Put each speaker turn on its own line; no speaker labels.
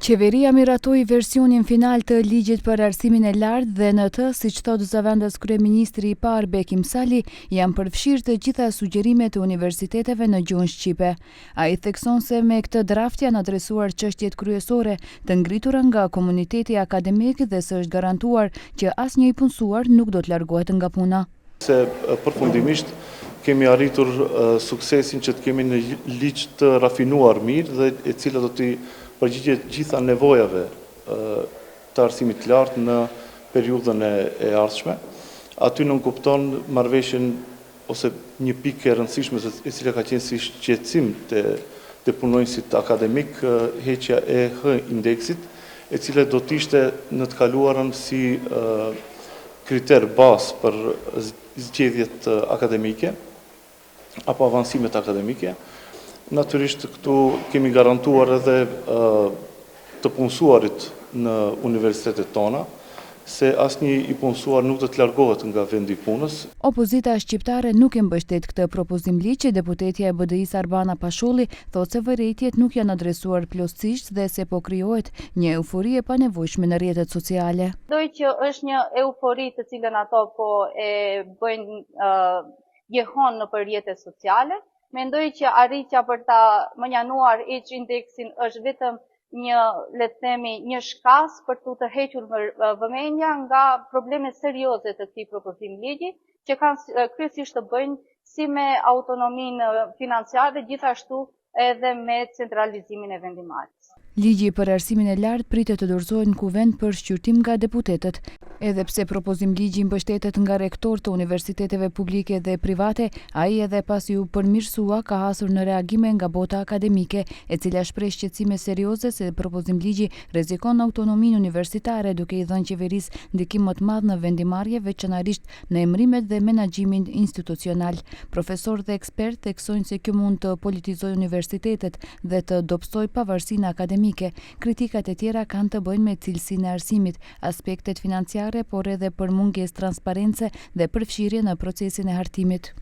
Qeveria miratoi versionin final të ligjit për arsimin e lartë dhe në të, siç thot zëvendës kryeministri i parë Bekim Sali, janë përfshirë të gjitha sugjerimet e universiteteve në gjuhën shqipe. Ai thekson se me këtë draft janë adresuar çështjet kryesore të ngritura nga komuniteti akademik dhe se është garantuar që asnjë i punësuar nuk do të largohet nga puna.
Se përfundimisht kemi arritur suksesin që të kemi në ligj të rafinuar mirë dhe e cila do të përgjigjet gjitha nevojave të arsimit të lartë në periudhën e ardhshme. Aty nuk kupton marrëveshjen ose një pikë e rëndësishme e cila ka qenë si shqetësim të punonjësit akademik, heqja e H-indeksit, e cila do të ishte në të kaluarën si kriter bazë për zgjedhjet akademike apo avansimet akademike. Natyrisht këtu kemi garantuar edhe të punësuarit në universitetet tona, se asnjë i punësuar nuk do të largohet nga vendi i punës.
Opozita shqiptare nuk e mbështet këtë propozim ligji. Deputetja e BDI-s Arbana Pasholli thotë se vërejtjet nuk janë adresuar plotësisht dhe se po krijohet një eufori e panevojshme në rrjetet sociale.
Mendoj që është një eufori të cilën ato po e bëjnë jehon në rrjetet sociale. Mendoj që arritja për ta mënjanuar H-indeksin është vetëm një shkas për të tërhequr vëmendja nga problemet serioze të këtij propozimi ligji, që kanë kryesisht të bëjnë si me autonominë financiare, gjithashtu edhe me centralizimin e vendimarrjes.
Ligji për arsimin e lartë pritet të dorëzohet në kuvend për shqyrtim nga deputetët. Edhe pse propozim ligji mbështetet nga rektorë të universiteteve publike dhe private, ai edhe pasi u përmirësua ka hasur në reagime nga bota akademike, e cila shpreh shqetësime serioze se propozim ligji rrezikon autonominë universitare duke i dhënë qeverisë ndikim më të madh në vendimarrje, veçanërisht në emrimet dhe menaxhimin institucional. Profesorë dhe ekspertë theksojnë se kjo mund të politizojë universitetet dhe të dobësojë pavarësinë akademike. Kritikat e tjera kanë të bëjnë me cilësinë e arsimit, aspektet financiare, por edhe për mungesë transparence dhe përfshirje në procesin e hartimit.